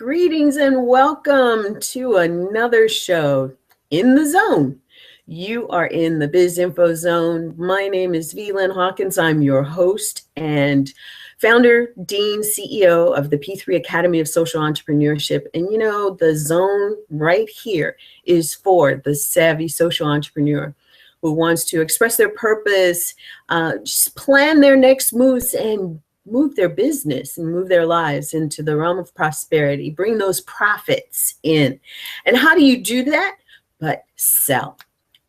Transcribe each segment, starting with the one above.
Greetings and welcome to another show in the zone. You are in the Biz Info Zone. My name is Hawkins. I'm your host and founder, dean, CEO of the P3 Academy of Social Entrepreneurship. And you know, the zone right here is for the savvy social entrepreneur who wants to express their purpose, just plan their next moves, and move their business and move their lives into the realm of prosperity, bring those profits in. And how do you do that? But sell.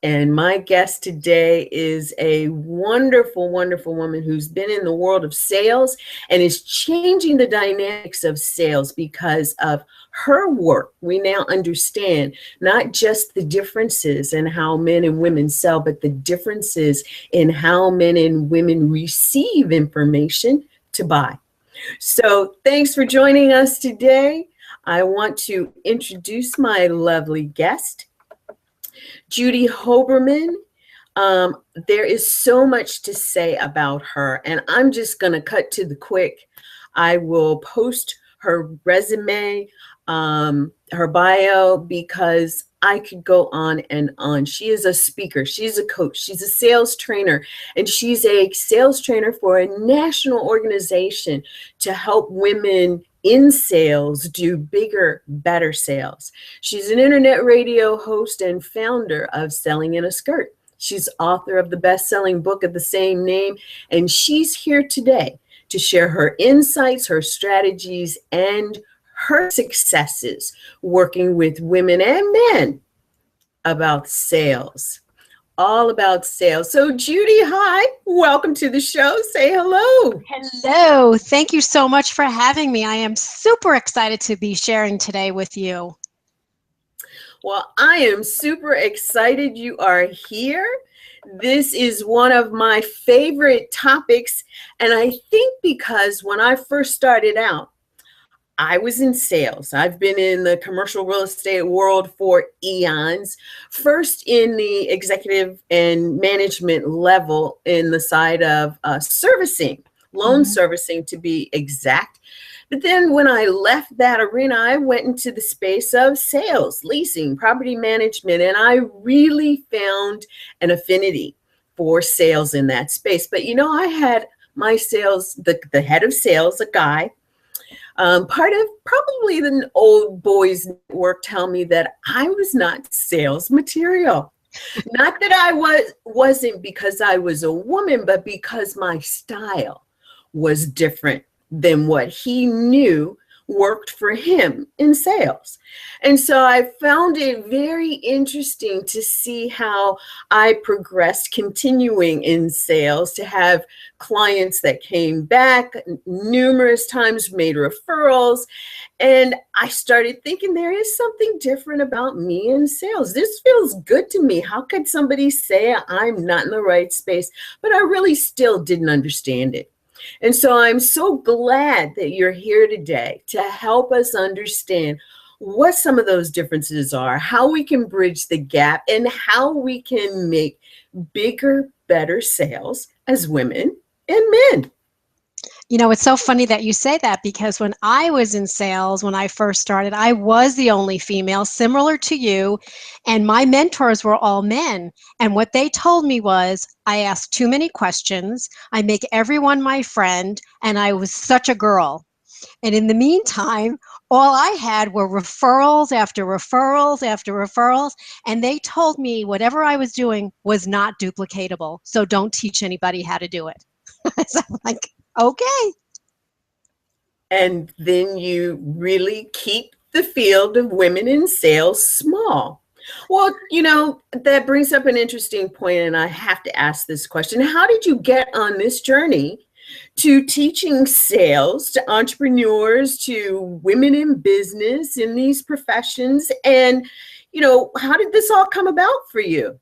And my guest today is a wonderful, wonderful woman who's been in the world of sales and is changing the dynamics of sales because of her work. We now understand not just the differences in how men and women sell, but the differences in how men and women receive information to buy. So thanks for joining us today. I want to introduce my lovely guest, JUDY HOBERMAN. There is so much to say about her, and I'm just going to cut to the quick. I will post her resume, her bio, because I could go on and on. She is a speaker, she's a coach, she's a sales trainer, and she's a sales trainer for a national organization to help women in sales do bigger, better sales. She's an internet radio host and founder of Selling in a Skirt. She's author of the best-selling book of the same name, and she's here today to share her insights, her strategies, and her successes working with women and men about sales, all about sales. So JUDY, hi, welcome to the show. Say hello. Hello. Thank you so much for having me. I am super excited to be sharing today with you. Well, I am super excited you are here. This is one of my favorite topics, and I think because when I first started out, I was in sales. I've been in the commercial real estate world for eons, first in the executive and management level in the side of servicing, loan servicing to be exact. But then when I left that arena, I went into the space of sales, leasing, property management, and I really found an affinity for sales in that space. But you know, I had my sales, the head of sales, a guy, part of probably the old boys network, tell me that I was not sales material. Not that I wasn't because I was a woman, but because my style was different than what he knew worked for him in sales. And so I found it very interesting to see how I progressed continuing in sales, to have clients that came back numerous times, made referrals. And I started thinking there is something different about me in sales. This feels good to me. How could somebody say I'm not in the right space? But I really still didn't understand it. And so I'm so glad that you're here today to help us understand what some of those differences are, how we can bridge the gap, and how we can make bigger, better sales as women and men. You know, it's so funny that you say that, because when I was in sales, when I first started, I was the only female, similar to you, and my mentors were all men. And what they told me was, I asked too many questions, I make everyone my friend, and I was such a girl. And in the meantime, all I had were referrals after referrals after referrals, and they told me whatever I was doing was not duplicatable, so don't teach anybody how to do it. So I'm like, okay. And then you really keep the field of women in sales small. Well, you know, that brings up an interesting point, and I have to ask this question. How did you get on this journey to teaching sales to entrepreneurs, to women in business, in these professions? And, you know, how did this all come about for you?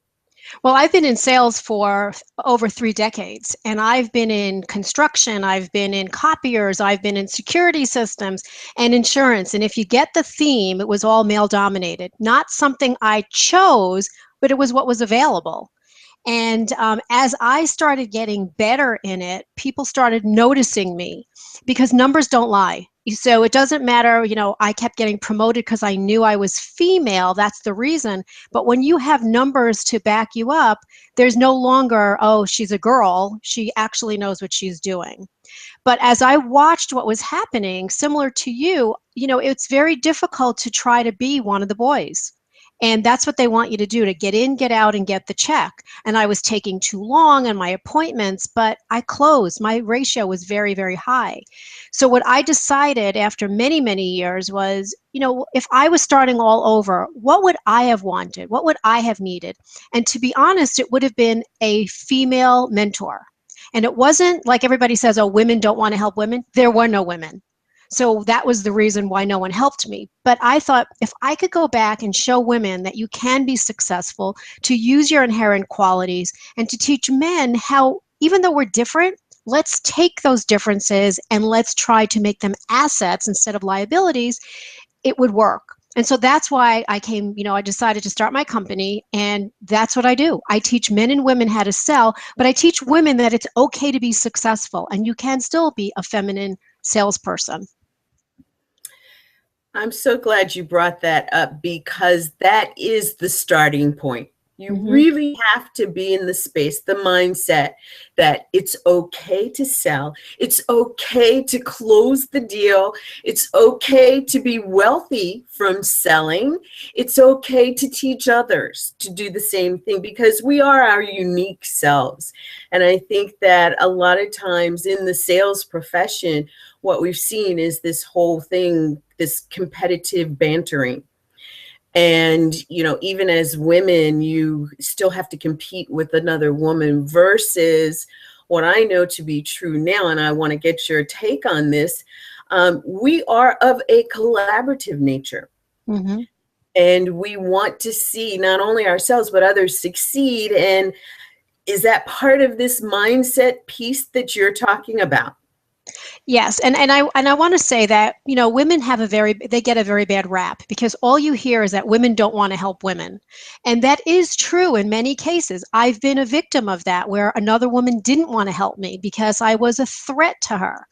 Well, I've been in sales for over 3 decades, and I've been in construction, I've been in copiers, I've been in security systems and insurance. And if you get the theme, it was all male dominated, not something I chose, but it was what was available. And as I started getting better in it, people started noticing me, because numbers don't lie. So it doesn't matter, I kept getting promoted because I knew I was female. That's the reason. But when you have numbers to back you up, there's no longer, oh, she's a girl. She actually knows what she's doing. But as I watched what was happening, similar to you, it's very difficult to try to be one of the boys. And that's what they want you to do, to get in, get out, and get the check. And I was taking too long on my appointments, but I closed. My ratio was very, very high. So what I decided after many, many years was, if I was starting all over, what would I have wanted? What would I have needed? And to be honest, it would have been a female mentor. And it wasn't like everybody says, oh, women don't want to help women. There were no women. So that was the reason why no one helped me. But I thought if I could go back and show women that you can be successful, to use your inherent qualities, and to teach men how, even though we're different, let's take those differences and let's try to make them assets instead of liabilities, it would work. And so that's why I decided to start my company, and that's what I do. I teach men and women how to sell, but I teach women that it's okay to be successful and you can still be a feminine salesperson. I'm so glad you brought that up, because that is the starting point. You really have to be in the space, the mindset that it's okay to sell. It's okay to close the deal. It's okay to be wealthy from selling. It's okay to teach others to do the same thing, because we are our unique selves. And I think that a lot of times in the sales profession, what we've seen is this whole thing, this competitive bantering. And, even as women, you still have to compete with another woman, versus what I know to be true now. And I want to get your take on this. We are of a collaborative nature. And we want to see not only ourselves, but others succeed. And is that part of this mindset piece that you're talking about? Yes, and I want to say that women they get a very bad rap, because all you hear is that women don't want to help women, and that is true in many cases. I've been a victim of that, where another woman didn't want to help me because I was a threat to her.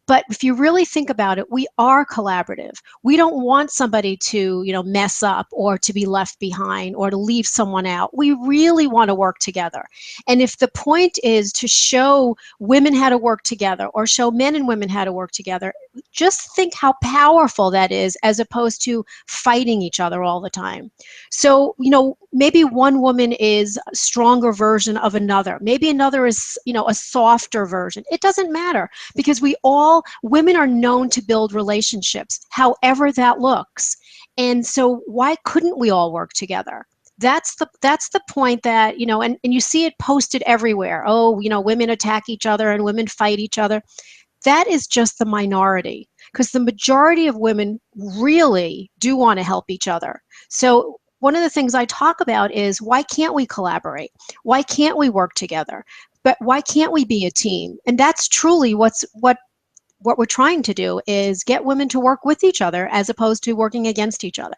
But if you really think about it, we are collaborative. We don't want somebody to, mess up or to be left behind or to leave someone out. We really want to work together. And if the point is to show women how to work together, or show men and women how to work together, just think how powerful that is, as opposed to fighting each other all the time. So, maybe one woman is a stronger version of another. Maybe another is, a softer version. It doesn't matter, because women are known to build relationships, however that looks. And so why couldn't we all work together? That's the point that, and you see it posted everywhere. Oh, women attack each other and women fight each other. That is just the minority, because the majority of women really do want to help each other. So one of the things I talk about is, why can't we collaborate? Why can't we work together? But why can't we be a team? And that's truly what we're trying to do, is get women to work with each other as opposed to working against each other.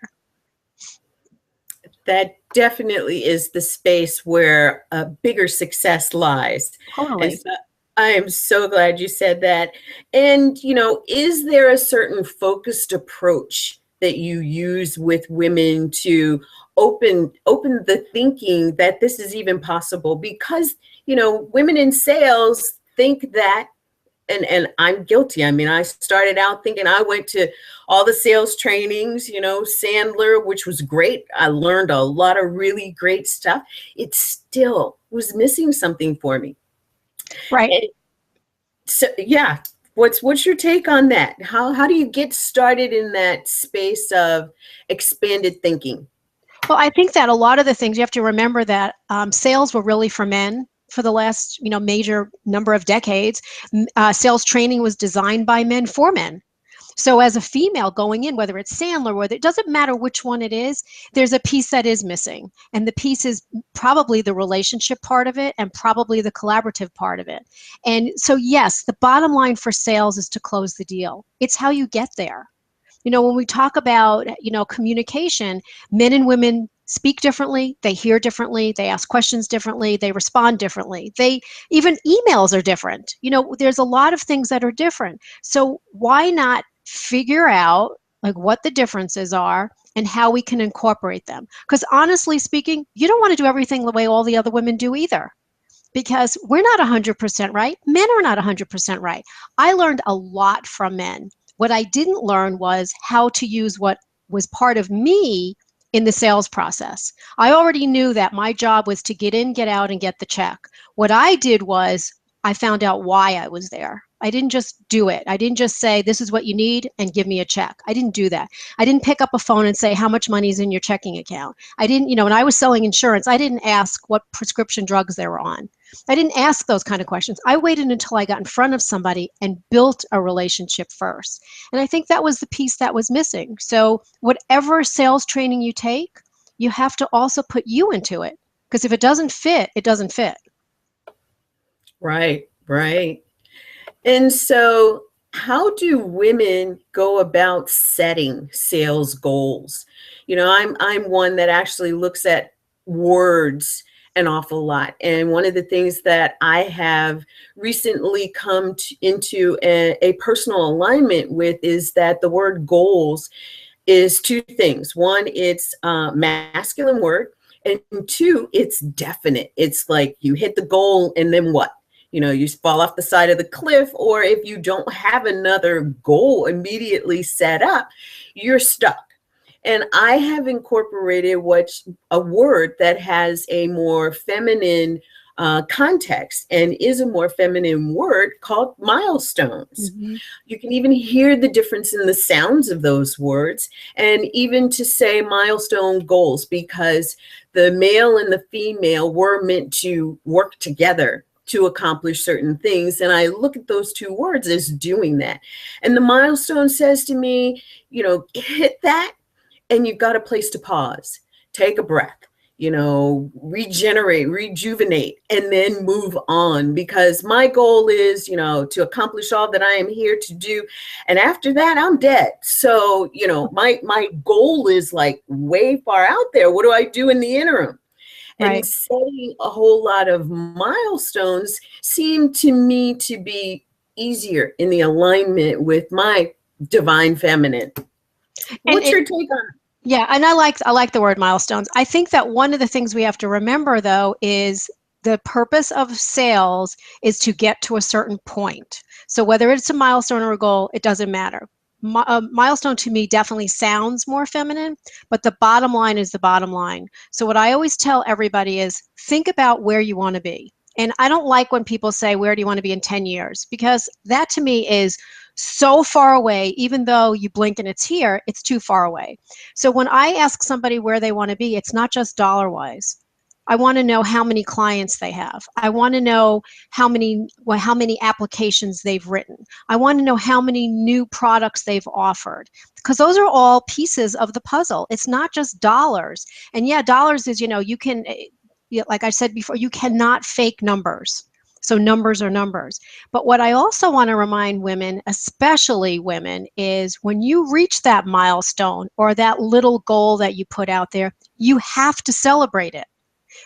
That definitely is the space where a bigger success lies. Totally. So I am so glad you said that. And, is there a certain focused approach that you use with women to open the thinking that this is even possible? Because, women in sales think that, and I'm guilty. I mean, I started out thinking, I went to all the sales trainings, Sandler, which was great. I learned a lot of really great stuff. It still was missing something for me. Right. And so, yeah, what's your take on that? How do you get started in that space of expanded thinking? Well, I think that a lot of the things, you have to remember that sales were really for men for the last, major number of decades. Sales training was designed by men for men. So as a female going in, whether it's Sandler, whether it doesn't matter which one it is, there's a piece that is missing. And the piece is probably the relationship part of it, and probably the collaborative part of it. And so, yes, the bottom line for sales is to close the deal. It's how you get there. When we talk about, communication, men and women speak differently, they hear differently, they ask questions differently, they respond differently. Even emails are different. There's a lot of things that are different. So why not figure out like what the differences are and how we can incorporate them. Because honestly speaking, you don't want to do everything the way all the other women do either, because we're not 100% right. Men are not 100% right. I learned a lot from men. What I didn't learn was how to use what was part of me in the sales process. I already knew that my job was to get in, get out, and get the check. What I did was I found out why I was there. I didn't just do it. I didn't just say, this is what you need and give me a check. I didn't do that. I didn't pick up a phone and say, how much money is in your checking account? I didn't, when I was selling insurance, I didn't ask what prescription drugs they were on. I didn't ask those kind of questions. I waited until I got in front of somebody and built a relationship first. And I think that was the piece that was missing. So whatever sales training you take, you have to also put you into it. Because if it doesn't fit, it doesn't fit. Right, right. And so how do women go about setting sales goals? I'm one that actually looks at words an awful lot. And one of the things that I have recently come into a personal alignment with is that the word goals is two things. One, it's a masculine word. And two, it's definite. It's like you hit the goal and then what? You fall off the side of the cliff, or if you don't have another goal immediately set up, you're stuck. And I have incorporated a word that has a more feminine context and is a more feminine word called milestones. Mm-hmm. You can even hear the difference in the sounds of those words, and even to say milestone goals, because the male and the female were meant to work together to accomplish certain things. And I look at those two words as doing that. And the milestone says to me, hit that, and you've got a place to pause, take a breath, regenerate, rejuvenate, and then move on. Because my goal is, to accomplish all that I am here to do. And after that, I'm dead. So, my goal is like way far out there. What do I do in the interim? Right. And setting a whole lot of milestones seemed to me to be easier in the alignment with my divine feminine. What's your take on it? Yeah, and I like the word milestones. I think that one of the things we have to remember, though, is the purpose of sales is to get to a certain point. So whether it's a milestone or a goal, it doesn't matter. Milestone to me definitely sounds more feminine, but the bottom line is the bottom line. So what I always tell everybody is think about where you want to be. And I don't like when people say, where do you want to be in 10 years? Because that to me is so far away. Even though you blink and it's here, it's too far away. So when I ask somebody where they want to be, it's not just dollar-wise. I want to know how many clients they have. I want to know how many applications they've written. I want to know how many new products they've offered, because those are all pieces of the puzzle. It's not just dollars. And yeah, dollars is, you can, like I said before, you cannot fake numbers. So numbers are numbers. But what I also want to remind women, especially women, is when you reach that milestone or that little goal that you put out there, you have to celebrate it.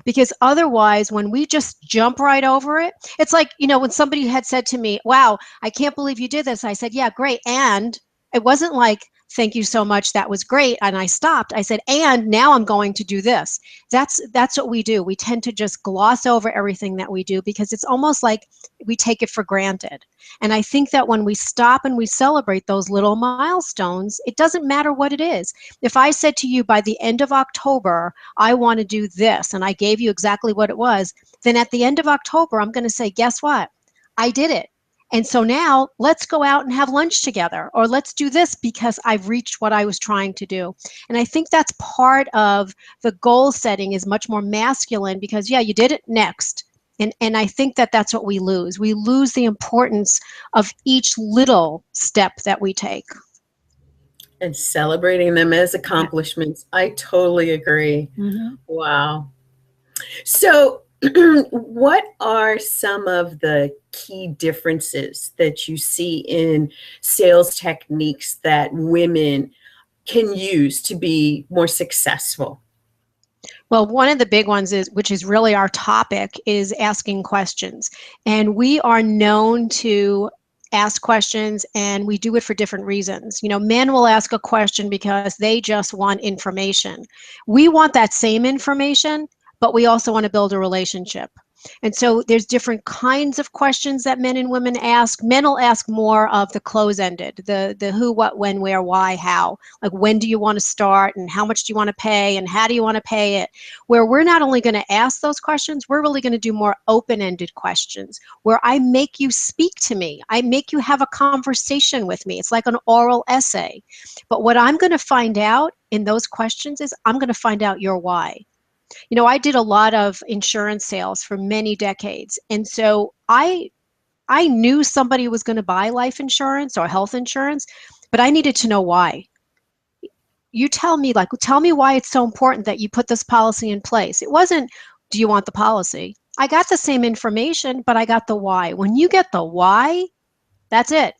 Because otherwise, when we just jump right over it, it's like, when somebody had said to me, wow, I can't believe you did this. I said, yeah, great. And it wasn't like, thank you so much, that was great, and I stopped. I said, and now I'm going to do this. That's what we do. We tend to just gloss over everything that we do because it's almost like we take it for granted. And I think that when we stop and we celebrate those little milestones, it doesn't matter what it is. If I said to you by the end of October, I want to do this, and I gave you exactly what it was, then at the end of October, I'm going to say, guess what? I did it. And so now let's go out and have lunch together, or let's do this because I've reached what I was trying to do. And I think that's part of the goal setting is much more masculine because, yeah, you did it, next. And I think that that's what we lose. We lose the importance of each little step that we take. And celebrating them as accomplishments. I totally agree. Mm-hmm. Wow. So what are some of the key differences that you see in sales techniques that women can use to be more successful? Well, one of the big ones is, which is really our topic, is asking questions. And we are known to ask questions, and we do it for different reasons. Men will ask a question because they just want information. We want that same information, but we also want to build a relationship. And so there's different kinds of questions that men and women ask. Men will ask more of the close-ended, the who, what, when, where, why, how. Like, when do you want to start, and how much do you want to pay, and how do you want to pay it? Where we're not only going to ask those questions, we're really going to do more open-ended questions, where I make you speak to me. I make you have a conversation with me. It's like an oral essay. But what I'm going to find out in those questions is I'm going to find out your why. I did a lot of insurance sales for many decades. And so I knew somebody was going to buy life insurance or health insurance, but I needed to know why. You tell me why it's so important that you put this policy in place. It wasn't, do you want the policy? I got the same information, but I got the why. When you get the why, that's it.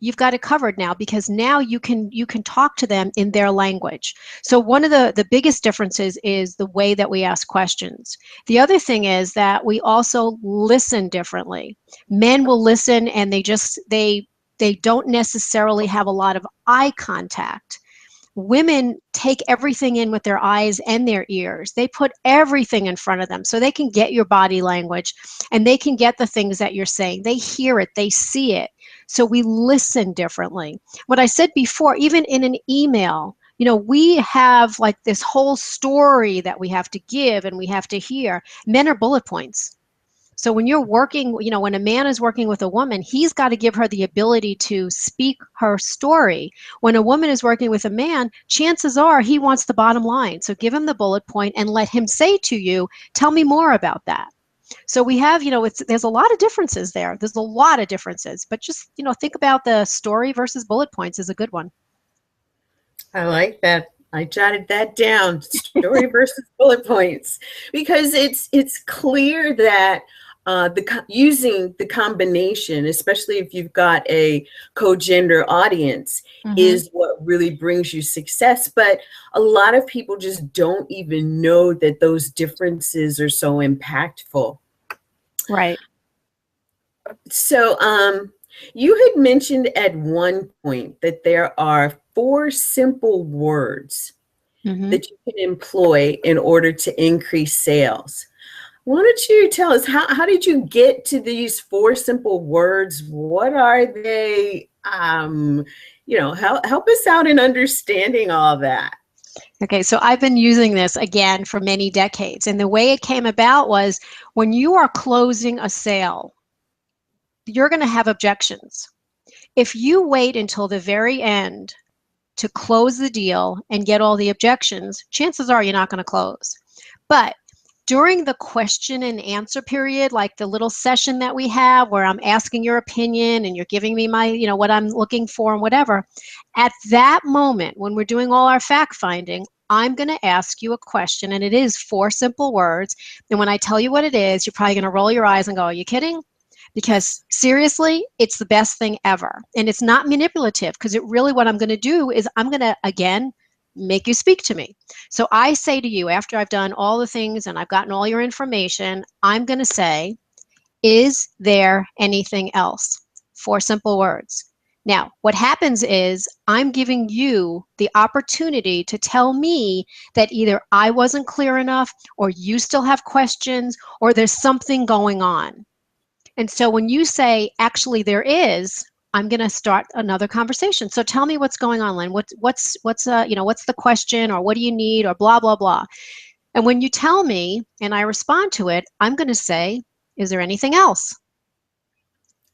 You've got it covered now, because now you can talk to them in their language. So one of the biggest differences is the way that we ask questions. The other thing is that we also listen differently. Men will listen, and they don't necessarily have a lot of eye contact. Women take everything in with their eyes and their ears. They put everything in front of them so they can get your body language, and they can get the things that you're saying. They hear it, they see it. So we listen differently. What I said before, even in an email, we have like this whole story that we have to give and we have to hear. Men are bullet points. So when you're working, when a man is working with a woman, he's got to give her the ability to speak her story. When a woman is working with a man, chances are he wants the bottom line. So give him the bullet point and let him say to you, tell me more about that. So we have, there's a lot of differences there. There's a lot of differences, but just, think about the story versus bullet points is a good one. I like that. I jotted that down, story versus bullet points, because it's clear that using the combination, especially if you've got a co-gender audience, is what really brings you success. But a lot of people just don't even know that those differences are so impactful. Right. So you had mentioned at one point that there are 4 simple words that you can employ in order to increase sales. Why don't you tell us, how did you get to these 4 simple words? What are they? Help us out in understanding all that. Okay, so I've been using this again for many decades. And the way it came about was when you are closing a sale, you're going to have objections. If you wait until the very end to close the deal and get all the objections, chances are you're not going to close. But during the question and answer period, like the little session that we have where I'm asking your opinion and you're giving me my, what I'm looking for and whatever, at that moment when we're doing all our fact finding, I'm going to ask you a question, and it is 4 simple words. And when I tell you what it is, you're probably going to roll your eyes and go, are you kidding? Because seriously, it's the best thing ever. And it's not manipulative, because what I'm going to do is I'm going to, again, make you speak to me. So I say to you, after I've done all the things and I've gotten all your information, I'm going to say, is there anything else? 4 simple words. Now, what happens is I'm giving you the opportunity to tell me that either I wasn't clear enough, or you still have questions, or there's something going on. And so when you say, actually there is, I'm going to start another conversation. So tell me what's going on, Lynn. What's the question, or what do you need, or blah, blah, blah. And when you tell me and I respond to it, I'm going to say, is there anything else?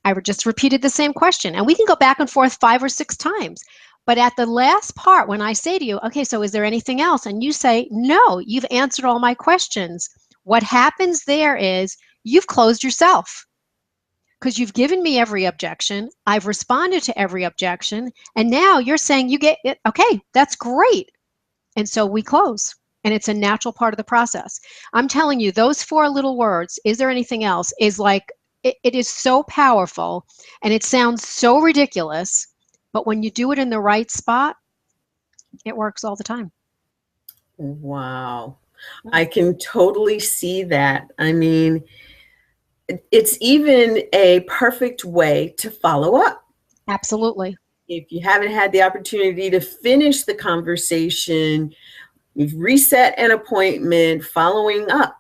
I just repeated the same question, and we can go back and forth 5 or 6 times. But at the last part, when I say to you, okay, so is there anything else? And you say, no, you've answered all my questions. What happens there is you've closed yourself. Because you've given me every objection, I've responded to every objection, and now you're saying you get it. Okay, that's great. And so we close, and it's a natural part of the process. I'm telling you, those 4 little words, is there anything else, is like, it is so powerful, and it sounds so ridiculous, but when you do it in the right spot, it works all the time. Wow. I can totally see that. I mean, it's even a perfect way to follow up. Absolutely. If you haven't had the opportunity to finish the conversation, you've reset an appointment, following up.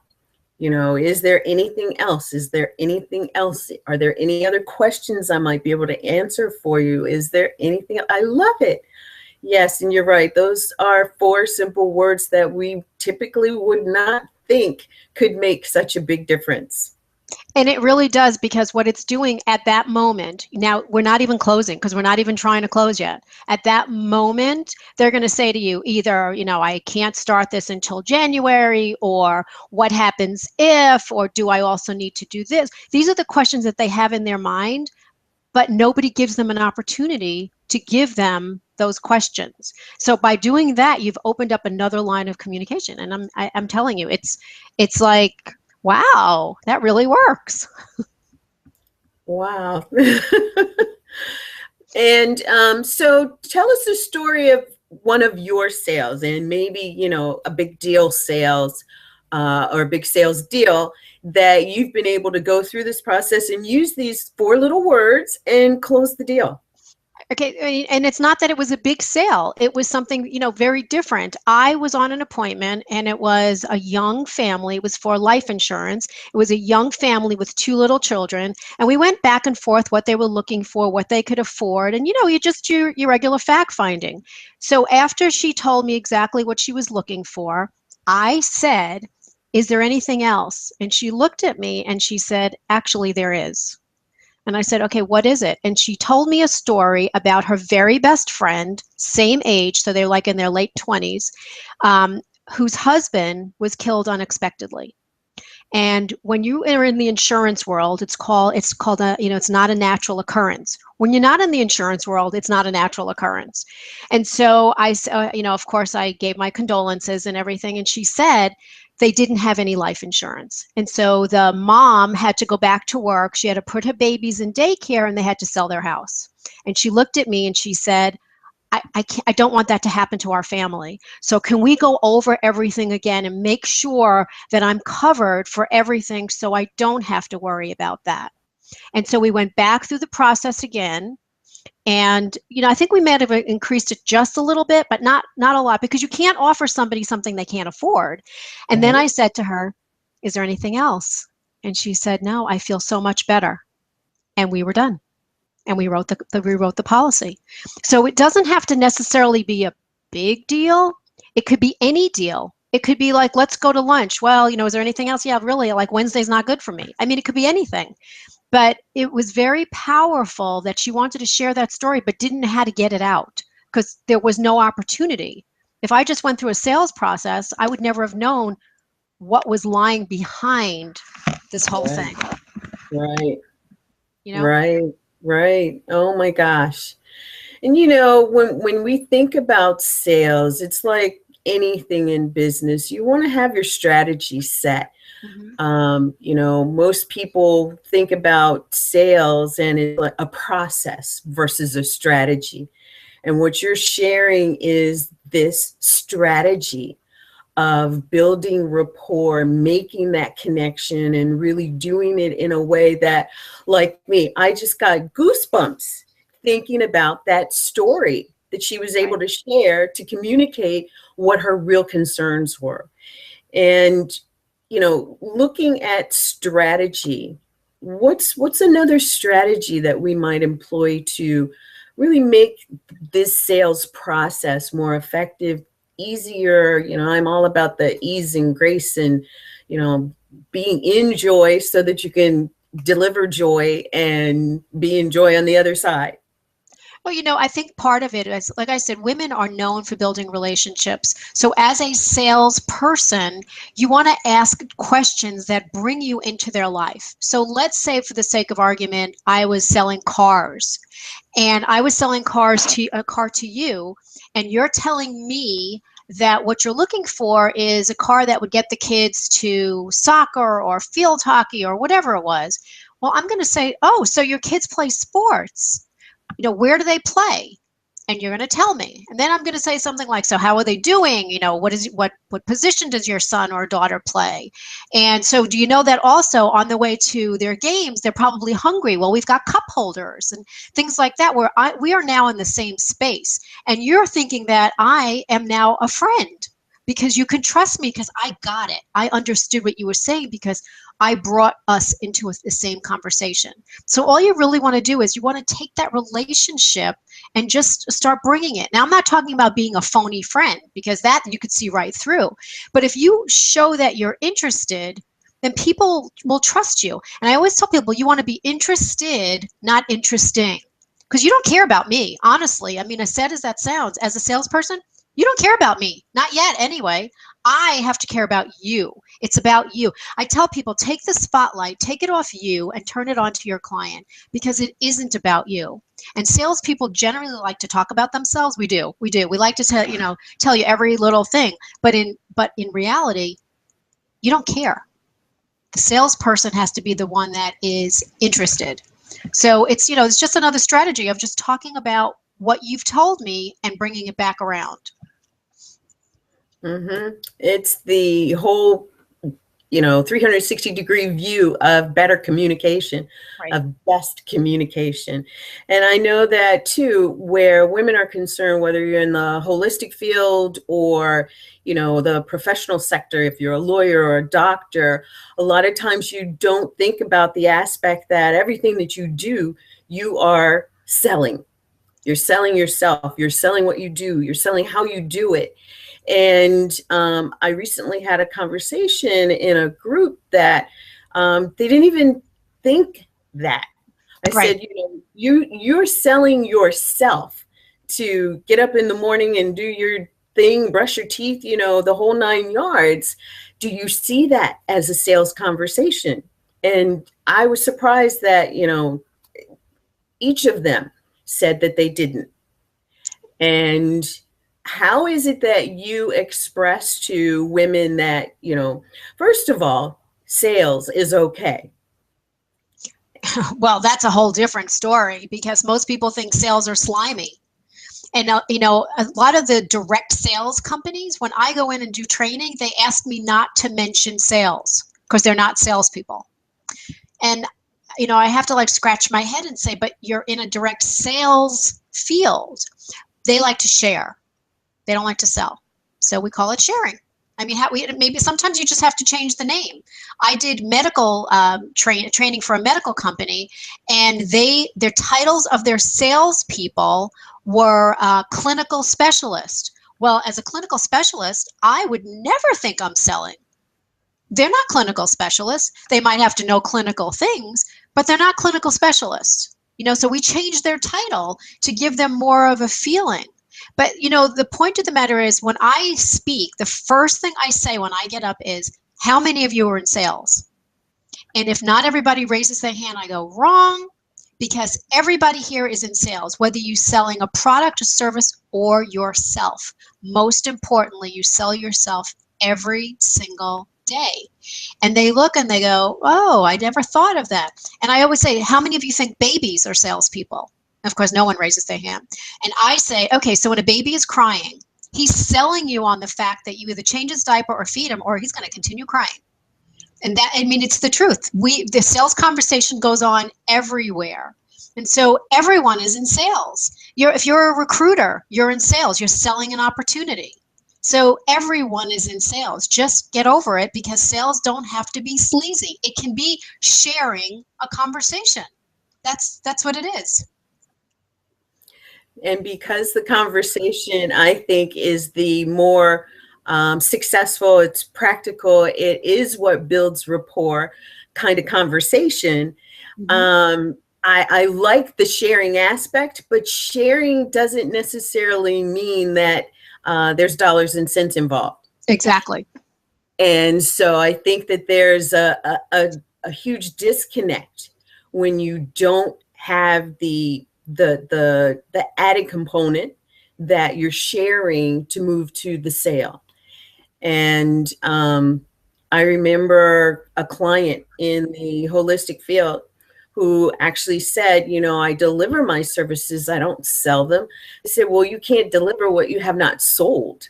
Is there anything else? Is there anything else? Are there any other questions I might be able to answer for you? Is there anything? I love it. Yes, and you're right. Those are 4 simple words that we typically would not think could make such a big difference. And it really does, because what it's doing at that moment, now we're not even closing because we're not even trying to close yet. At that moment, they're going to say to you either, I can't start this until January, or what happens if, or do I also need to do this? These are the questions that they have in their mind, but nobody gives them an opportunity to give them those questions. So by doing that, you've opened up another line of communication. And I'm telling you, it's like, wow, that really works. Wow. And so tell us the story of one of your sales, and maybe, a big deal sales or a big sales deal that you've been able to go through this process and use these 4 little words and close the deal. Okay, and it's not that it was a big sale. It was something, very different. I was on an appointment, and it was a young family. It was for life insurance. It was a young family with 2 little children, and we went back and forth what they were looking for, what they could afford, and you just do your regular fact finding. So after she told me exactly what she was looking for, I said, "Is there anything else?" And she looked at me and she said, "Actually, there is." And I said, "Okay, what is it?" And she told me a story about her very best friend, same age, so they're like in their late 20s, whose husband was killed unexpectedly. And when you are in the insurance world, it's called it's not a natural occurrence. When you're not in the insurance world, it's not a natural occurrence. And so of course, I gave my condolences and everything. And she said they didn't have any life insurance. And so the mom had to go back to work. She had to put her babies in daycare, and they had to sell their house. And she looked at me and she said, I don't want that to happen to our family. So can we go over everything again and make sure that I'm covered for everything so I don't have to worry about that? And so we went back through the process again. And, I think we might have increased it just a little bit, but not a lot, because you can't offer somebody something they can't afford. And then I said to her, "Is there anything else?" And she said, "No, I feel so much better." And we were done. And we wrote the policy. So it doesn't have to necessarily be a big deal. It could be any deal. It could be like, let's go to lunch. Well, is there anything else? Yeah, really, like Wednesday's not good for me. I mean, it could be anything. But it was very powerful that she wanted to share that story, but didn't know how to get it out because there was no opportunity. If I just went through a sales process, I would never have known what was lying behind this whole thing. Right. Right. Oh my gosh. And when we think about sales, it's like anything in business. You want to have your strategy set. Most people think about sales and it's like a process versus a strategy. And what you're sharing is this strategy of building rapport, making that connection, and really doing it in a way that, like me, I just got goosebumps thinking about that story that she was able to share to communicate what her real concerns were. And, looking at strategy, what's another strategy that we might employ to really make this sales process more effective, easier? I'm all about the ease and grace and, being in joy so that you can deliver joy and be in joy on the other side. Well, I think part of it is, like I said, women are known for building relationships. So as a salesperson, you want to ask questions that bring you into their life. So let's say, for the sake of argument, I was selling cars, and I was selling a car to you, and you're telling me that what you're looking for is a car that would get the kids to soccer or field hockey or whatever it was. Well, I'm going to say, "Oh, so your kids play sports. Where do they play?" and you're going to tell me. And then I'm going to say something like, so how are they doing? You know, what position does your son or daughter play? And so do you know that also on the way to their games, they're probably hungry? Well, we've got cup holders and things like that where we are now in the same space. And you're thinking that I am now a friend because you can trust me because I got it. I understood what you were saying because I brought us into the same conversation. So all you really want to do is you want to take that relationship and just start bringing it. Now, I'm not talking about being a phony friend because that you could see right through. But if you show that you're interested, then people will trust you. And I always tell people you want to be interested, not interesting. Because you don't care about me, honestly. I mean, as sad as that sounds, as a salesperson, you don't care about me. Not yet, anyway. I have to care about you. It's about you. I tell people, take the spotlight, take it off you, and turn it onto your client because it isn't about you. And salespeople generally like to talk about themselves. We do. We like to tell you every little thing. But in reality, you don't care. The salesperson has to be the one that is interested. So it's just another strategy of just talking about what you've told me and bringing it back around. It's the whole 360-degree view of better communication, Right. of best communication. And I know that too, where women are concerned, whether you're in the holistic field or, the professional sector, if you're a lawyer or a doctor, a lot of times you don't think about the aspect that everything that you do, you are selling. You're selling yourself. You're selling what you do. You're selling how you do it. And I recently had a conversation in a group that they didn't even think that. I said, you're selling yourself to get up in the morning and do your thing, brush your teeth, the whole 9 yards. Do you see that as a sales conversation? And I was surprised that, each of them said that they didn't. And how is it that you express to women that, first of all, sales is okay? Well, that's a whole different story because most people think sales are slimy. And, a lot of the direct sales companies, when I go in and do training, they ask me not to mention sales because they're not salespeople. And, I have to scratch my head and say, but you're in a direct sales field. They like to share. They don't like to sell. So we call it sharing. I mean, maybe sometimes you just have to change the name. I did medical training for a medical company, and their titles of their salespeople were clinical specialist. Well, as a clinical specialist, I would never think I'm selling. They're not clinical specialists. They might have to know clinical things, but they're not clinical specialists. So we changed their title to give them more of a feeling. But, the point of the matter is when I speak, the first thing I say when I get up is, how many of you are in sales? And if not everybody raises their hand, I go, wrong, because everybody here is in sales, whether you're selling a product, a service, or yourself. Most importantly, you sell yourself every single day. And they look and they go, oh, I never thought of that. And I always say, how many of you think babies are salespeople? Of course, no one raises their hand. And I say, okay, so when a baby is crying, he's selling you on the fact that you either change his diaper or feed him, or he's going to continue crying. And it's the truth. The sales conversation goes on everywhere. And so everyone is in sales. If you're a recruiter, you're in sales. You're selling an opportunity. So everyone is in sales. Just get over it because sales don't have to be sleazy. It can be sharing a conversation. That's what it is. And because the conversation, I think, is the more successful, it's practical, it is what builds rapport kind of conversation. I like the sharing aspect, but sharing doesn't necessarily mean that there's dollars and cents involved. Exactly. And so I think that there's a huge disconnect when you don't have the added component that you're sharing to move to the sale. And I remember a client in the holistic field who actually said, I deliver my services, I don't sell them. I said, well, you can't deliver what you have not sold.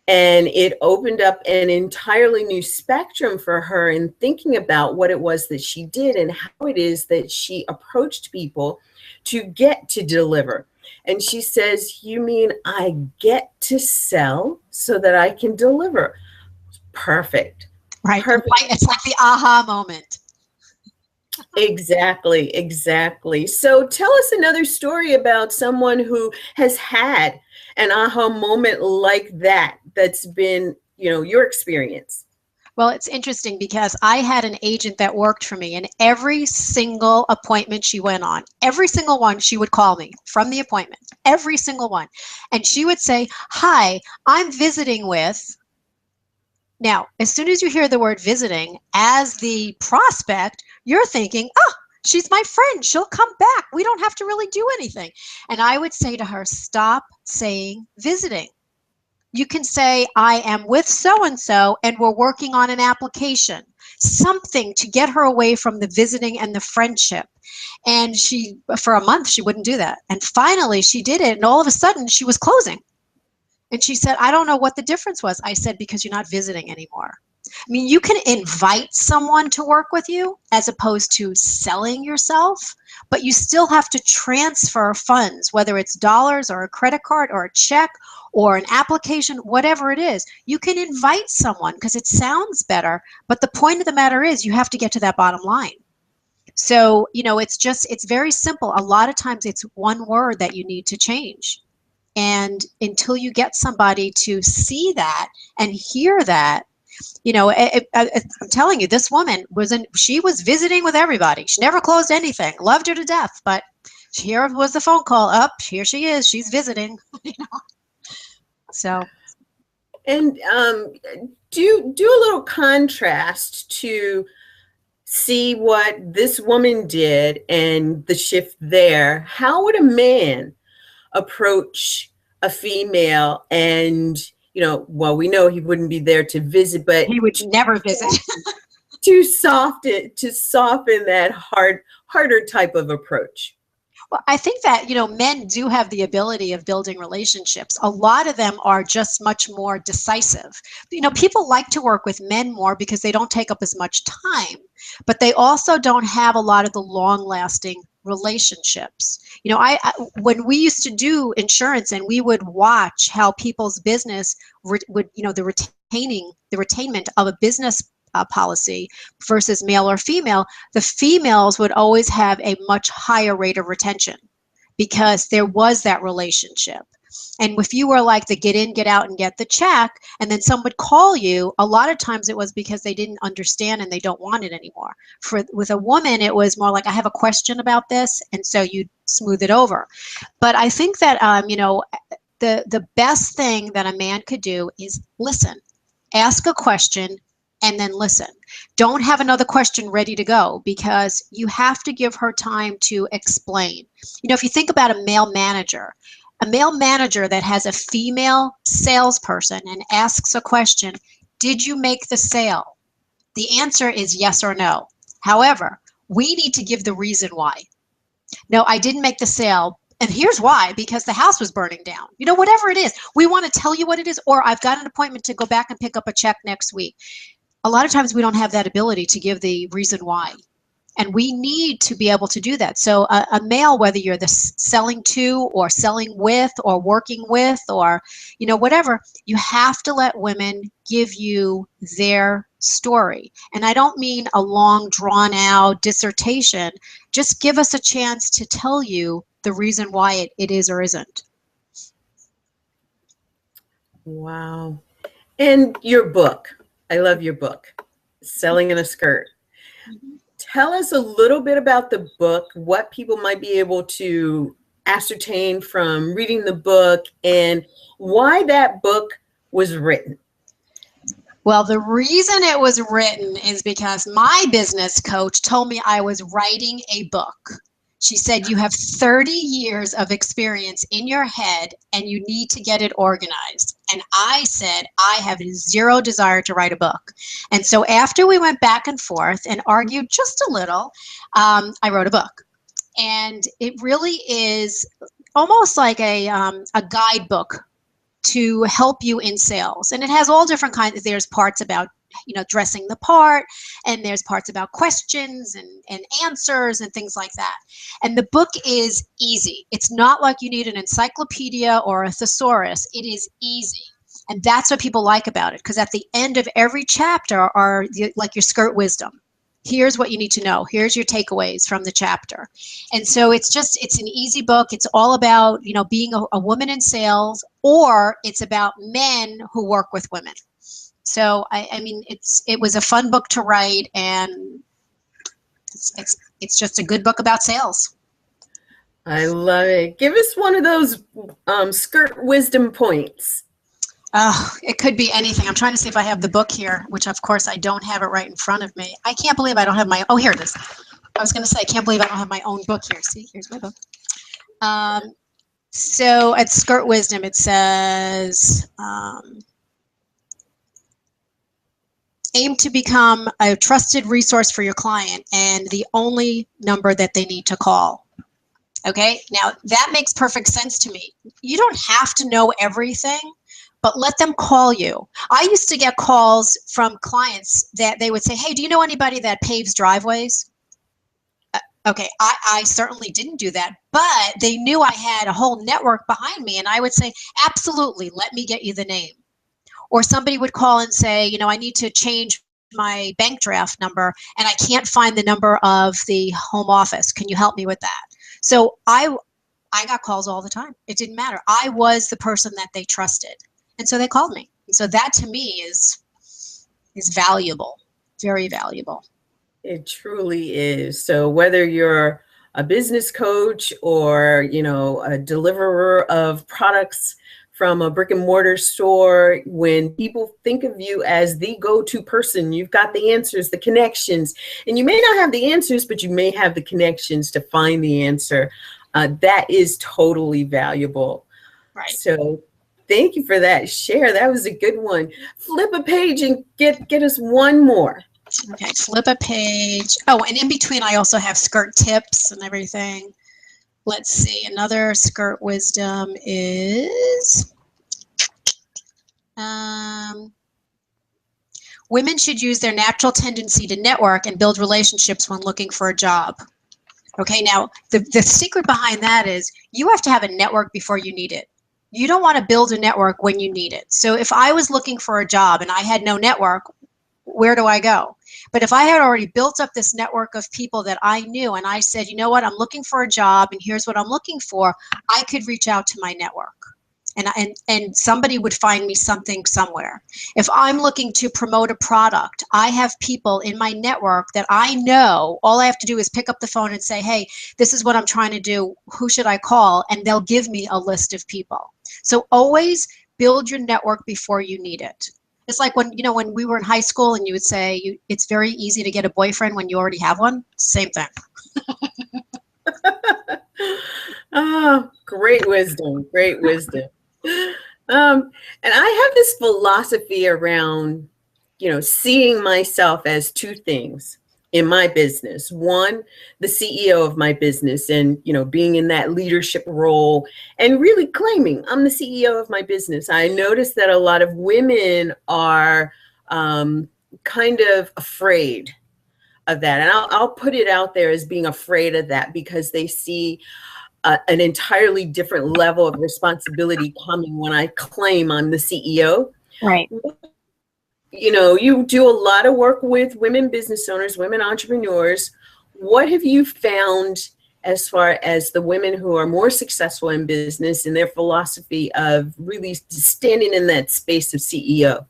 And it opened up an entirely new spectrum for her in thinking about what it was that she did and how it is that she approached people to get to deliver. And she says, you mean I get to sell so that I can deliver? Perfect. Right. Perfect. It's like the aha moment. Exactly. So tell us another story about someone who has had an aha moment like that, that's been, your experience. Well, it's interesting because I had an agent that worked for me, and every single appointment she went on, every single one, she would call me from the appointment, every single one. And she would say, hi, I'm visiting with. Now, as soon as you hear the word visiting, as the prospect, you're thinking, oh, she's my friend. She'll come back. We don't have to really do anything. And I would say to her, stop saying visiting. You can say, I am with so-and-so and we're working on an application, something to get her away from the visiting and the friendship. And for a month, she wouldn't do that. And finally, she did it. And all of a sudden, she was closing. And she said, I don't know what the difference was. I said, because you're not visiting anymore. I mean, you can invite someone to work with you as opposed to selling yourself, but you still have to transfer funds, whether it's dollars or a credit card or a check or an application, whatever it is. You can invite someone because it sounds better, but the point of the matter is you have to get to that bottom line. So, it's very simple. A lot of times it's one word that you need to change. And until you get somebody to see that and hear that, I'm telling you, this woman she was visiting with everybody. She never closed anything. Loved her to death, but here was the phone call. Up, here she is. She's visiting. So, and do a little contrast to see what this woman did and the shift there. How would a man approach a female? And well, we know he wouldn't be there to visit, but he would never visit. to soften that harder type of approach. Well, I think that, men do have the ability of building relationships. A lot of them are just much more decisive. People like to work with men more because they don't take up as much time, but they also don't have a lot of the long-lasting relationships. When we used to do insurance and we would watch how people's business would, the retainment of a business policy versus male or female, the females would always have a much higher rate of retention because there was that relationship. And if you were like the get in, get out, and get the check, and then someone would call you, a lot of times it was because they didn't understand and they don't want it anymore. With a woman, it was more like, I have a question about this, and so you smooth it over. But I think that the best thing that a man could do is listen, ask a question, and then listen. Don't have another question ready to go because you have to give her time to explain. If you think about a male manager that has a female salesperson and asks a question, did you make the sale? The answer is yes or no. However, we need to give the reason why. No, I didn't make the sale. And here's why, because the house was burning down. Whatever it is, we want to tell you what it is, or I've got an appointment to go back and pick up a check next week. A lot of times we don't have that ability to give the reason why. And we need to be able to do that. So a male, whether you're the selling to or selling with or working with or, whatever, you have to let women give you their story. And I don't mean a long drawn out dissertation. Just give us a chance to tell you the reason why it is or isn't. Wow. And your book. I love your book, Selling in a Skirt. Mm-hmm. Tell us a little bit about the book, what people might be able to ascertain from reading the book, and why that book was written. Well, the reason it was written is because my business coach told me I was writing a book. She said, you have 30 years of experience in your head and you need to get it organized. And I said, I have zero desire to write a book. And so after we went back and forth and argued just a little, I wrote a book. And it really is almost like a guidebook to help you in sales. And it has all different kinds. There's parts about dressing the part, and there's parts about questions and answers and things like that. And the book is easy. It's not like you need an encyclopedia or a thesaurus. It is easy. And that's what people like about it, because at the end of every chapter are like your skirt wisdom. Here's what you need to know. Here's your takeaways from the chapter. And so it's an easy book. It's all about, being a woman in sales, or it's about men who work with women. So I mean, it was a fun book to write, and it's just a good book about sales. I love it. Give us one of those skirt wisdom points. Oh, it could be anything. I'm trying to see if I have the book here, which of course I don't have it right in front of me. I can't believe I don't have oh, here it is. I was going to say, I can't believe I don't have my own book here. See, here's my book. So at Skirt Wisdom, it says, aim to become a trusted resource for your client and the only number that they need to call. Okay, now that makes perfect sense to me. You don't have to know everything, but let them call you. I used to get calls from clients that they would say, hey, do you know anybody that paves driveways? Okay, I certainly didn't do that, but they knew I had a whole network behind me, and I would say, absolutely, let me get you the name. Or somebody would call and say, I need to change my bank draft number, and I can't find the number of the home office. Can you help me with that? So I got calls all the time. It didn't matter. I was the person that they trusted. And so they called me. And so that to me is valuable, very valuable. It truly is. So whether you're a business coach or, a deliverer of products from a brick and mortar store, when people think of you as the go-to person, you've got the answers, the connections, and you may not have the answers, but you may have the connections to find the answer. That is totally valuable. Right. So thank you for that share. That was a good one. Flip a page and get us one more. Okay, flip a page. Oh, and in between, I also have skirt tips and everything. Let's see. Another skirt wisdom is women should use their natural tendency to network and build relationships when looking for a job. Okay, now the secret behind that is you have to have a network before you need it. You don't want to build a network when you need it. So if I was looking for a job and I had no network, where do I go? But if I had already built up this network of people that I knew and I said, you know what, I'm looking for a job and here's what I'm looking for, I could reach out to my network and somebody would find me something somewhere. If I'm looking to promote a product, I have people in my network that I know. All I have to do is pick up the phone and say, hey, this is what I'm trying to do. Who should I call? And they'll give me a list of people. So always build your network before you need it. It's like when we were in high school and you would say it's very easy to get a boyfriend when you already have one. Same thing. Oh, great wisdom. Great wisdom. And I have this philosophy around, seeing myself as two things in my business. One, the CEO of my business and, being in that leadership role and really claiming I'm the CEO of my business. I noticed that a lot of women are kind of afraid of that. And I'll put it out there as being afraid of that because they see an entirely different level of responsibility coming when I claim I'm the CEO. Right. You do a lot of work with women business owners, women entrepreneurs. What have you found as far as the women who are more successful in business and their philosophy of really standing in that space of CEO?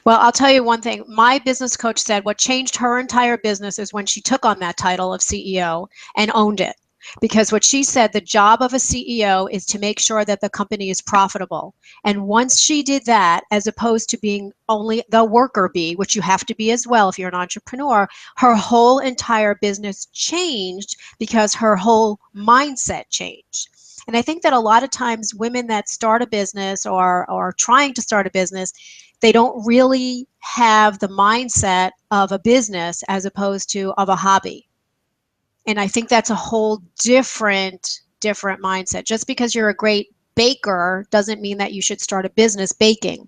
Well, I'll tell you one thing. My business coach said what changed her entire business is when she took on that title of CEO and owned it. Because what she said, the job of a CEO is to make sure that the company is profitable. And once she did that, as opposed to being only the worker bee, which you have to be as well if you're an entrepreneur, her whole entire business changed because her whole mindset changed. And I think that a lot of times women that start a business or are trying to start a business, they don't really have the mindset of a business as opposed to of a hobby. And I think that's a whole different mindset. Just because you're a great baker doesn't mean that you should start a business baking.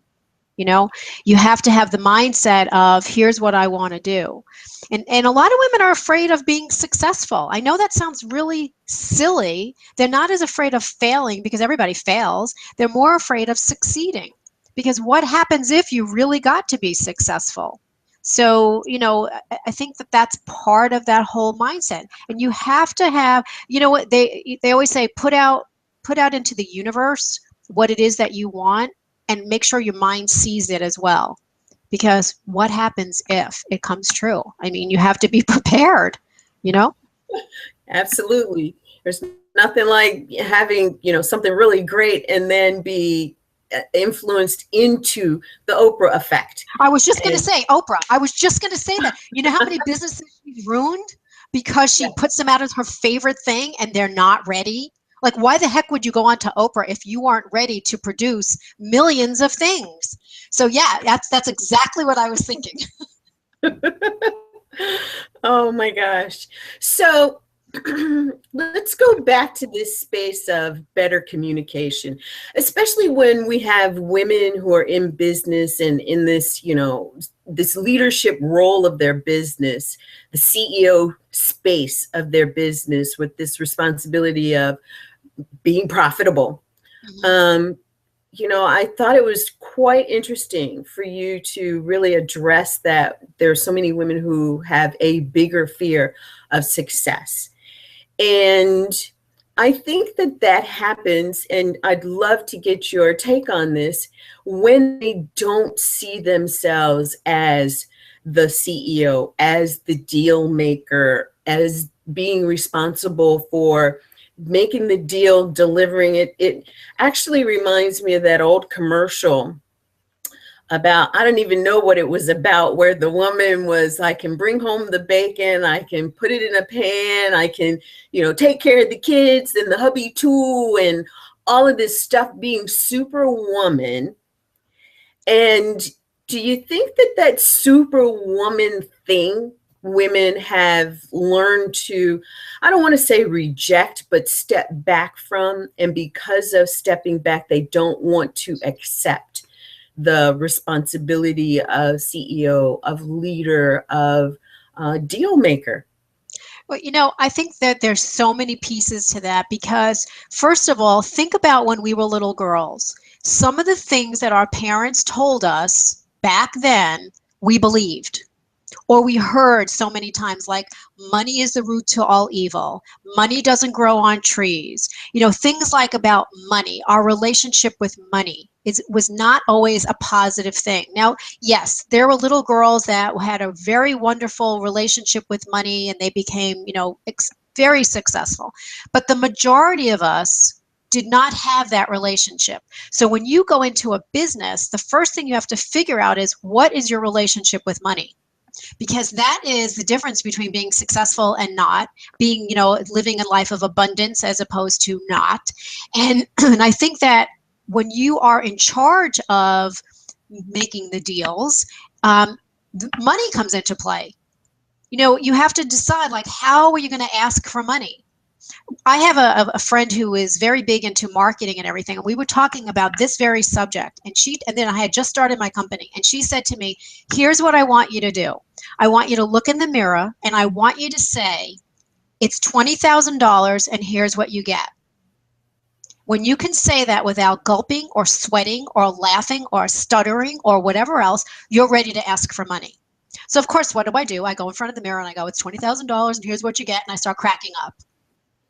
You know, you have to have the mindset of here's what I want to do. And a lot of women are afraid of being successful. I know that sounds really silly. They're not as afraid of failing because everybody fails. They're more afraid of succeeding. Because what happens if you really got to be successful? So, you know, I think that that's part of that whole mindset. And you have to have, you know what they always say, put out into the universe what it is that you want and make sure your mind sees it as well. Because what happens if it comes true? I mean, you have to be prepared, you know? Absolutely. There's nothing like having, something really great and then be influenced into the Oprah effect. I was just going to say Oprah. I was just going to say that. You know how many businesses she's ruined because she puts them out as her favorite thing and they're not ready? Like, why the heck would you go on to Oprah if you aren't ready to produce millions of things? So yeah, that's exactly what I was thinking. Oh my gosh. So let's go back to this space of better communication, especially when we have women who are in business and in this, this leadership role of their business, the CEO space of their business with this responsibility of being profitable. Mm-hmm. I thought it was quite interesting for you to really address that there are so many women who have a bigger fear of success. And I think that happens, and I'd love to get your take on this, when they don't see themselves as the CEO, as the deal maker, as being responsible for making the deal, delivering it. It actually reminds me of that old commercial about, I don't even know what it was about, where the woman was, I can bring home the bacon, I can put it in a pan, I can, take care of the kids and the hubby too, and all of this stuff, being superwoman. And do you think that superwoman thing women have learned to, I don't want to say reject, but step back from, and because of stepping back, they don't want to accept the responsibility of CEO, of leader, of deal maker? Well, I think that there's so many pieces to that because, first of all, think about when we were little girls. Some of the things that our parents told us back then, we believed. Or we heard so many times, like, money is the root to all evil. Money doesn't grow on trees. Things like about money, our relationship with money was not always a positive thing. Now, yes, there were little girls that had a very wonderful relationship with money and they became, very successful. But the majority of us did not have that relationship. So when you go into a business, the first thing you have to figure out is, what is your relationship with money? Because that is the difference between being successful and not, being, living a life of abundance as opposed to not. And I think that when you are in charge of making the deals, money comes into play. You have to decide, like, how are you going to ask for money? I have a friend who is very big into marketing and everything, and we were talking about this very subject. And then I had just started my company, and she said to me, "Here's what I want you to do. I want you to look in the mirror, and I want you to say, it's $20,000, and here's what you get." When you can say that without gulping or sweating or laughing or stuttering or whatever else, you're ready to ask for money. So of course, what do? I go in front of the mirror and I go, "It's $20,000, and here's what you get," and I start cracking up.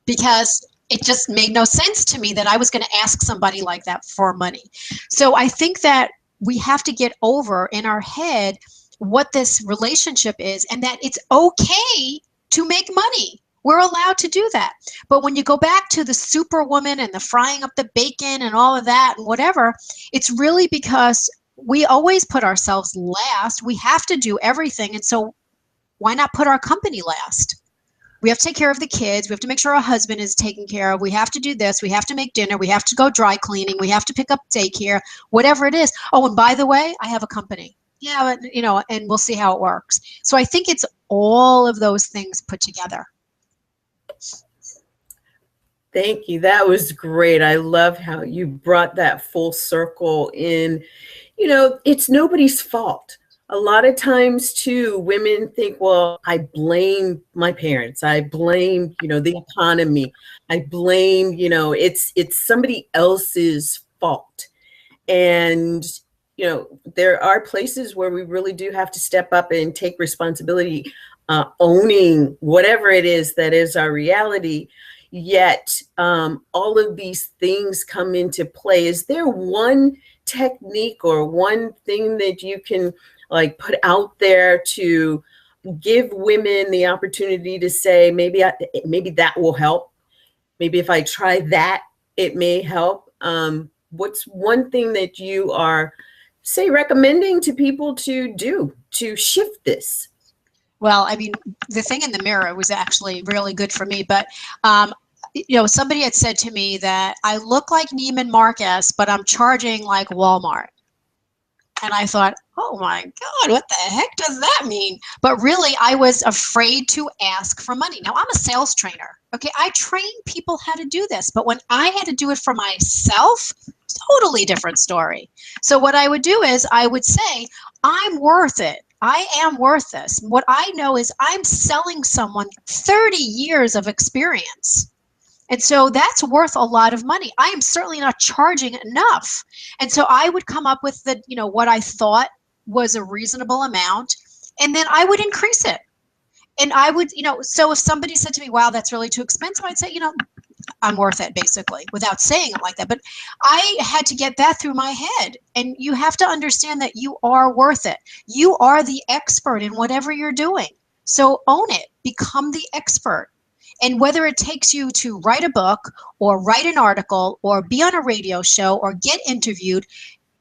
Because it just made no sense to me that I was going to ask somebody like that for money. So I think that we have to get over in our head what this relationship is, and that it's okay to make money. We're allowed to do that. But when you go back to the superwoman and the frying up the bacon and all of that and whatever, it's really because we always put ourselves last. We have to do everything. And so why not put our company last? We have to take care of the kids. We have to make sure our husband is taken care of. We have to do this. We have to make dinner. We have to go dry cleaning. We have to pick up daycare, whatever it is. Oh, and by the way, I have a company. Yeah, but, and we'll see how it works. So I think it's all of those things put together. Thank you. That was great. I love how you brought that full circle in. It's nobody's fault. A lot of times too, women think, well, I blame my parents. I blame, the economy. I blame, it's somebody else's fault. And, there are places where we really do have to step up and take responsibility, owning whatever it is that is our reality. Yet all of these things come into play. Is there one technique or one thing that you can put out there to give women the opportunity to say, maybe that will help. Maybe if I try that, it may help. What's one thing that you are, say, recommending to people to do to shift this? Well, I mean, the thing in the mirror was actually really good for me, but somebody had said to me that I look like Neiman Marcus, but I'm charging like Walmart. And I thought, oh my God, what the heck does that mean? But really, I was afraid to ask for money. Now, I'm a sales trainer. Okay, I train people how to do this. But when I had to do it for myself, totally different story. So what I would do is I would say, I'm worth it. I am worth this. What I know is I'm selling someone 30 years of experience. And so that's worth a lot of money. I am certainly not charging enough. And so I would come up with what I thought was a reasonable amount, and then I would increase it. And I would, so if somebody said to me, wow, that's really too expensive, I'd say, I'm worth it, basically, without saying it like that. But I had to get that through my head. And you have to understand that you are worth it. You are the expert in whatever you're doing. So own it. Become the expert. And whether it takes you to write a book or write an article or be on a radio show or get interviewed,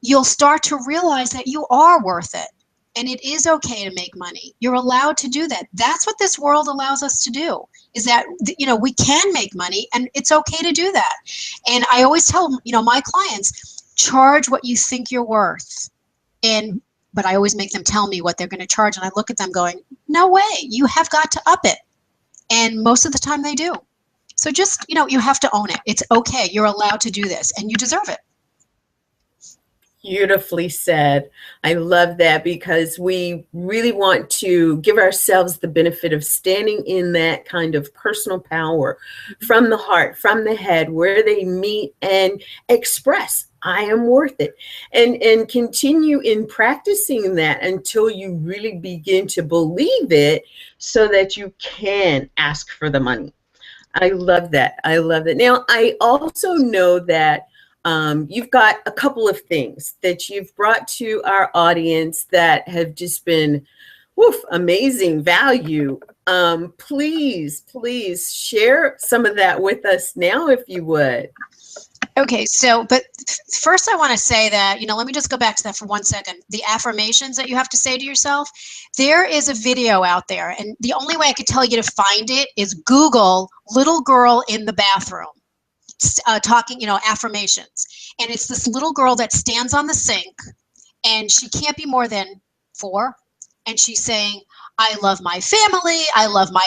you'll start to realize that you are worth it. And it is okay to make money. You're allowed to do that. That's what this world allows us to do, is that, we can make money and it's okay to do that. And I always tell, my clients, charge what you think you're worth. But I always make them tell me what they're going to charge. And I look at them going, no way, you have got to up it. And most of the time they do. So just, you have to own it. It's okay. You're allowed to do this and you deserve it. Beautifully said. I love that, because we really want to give ourselves the benefit of standing in that kind of personal power from the heart, from the head, where they meet and express, I am worth it, and continue in practicing that until you really begin to believe it, so that you can ask for the money. I love that. I love it. Now, I also know that you've got a couple of things that you've brought to our audience that have just been amazing value. Please share some of that with us now, if you would. Okay, but first I want to say that, let me just go back to that for 1 second. The affirmations that you have to say to yourself, there is a video out there, and the only way I could tell you to find it is Google little girl in the bathroom. Talking, affirmations. And it's this little girl that stands on the sink, and she can't be more than 4. And she's saying, I love my family. I love my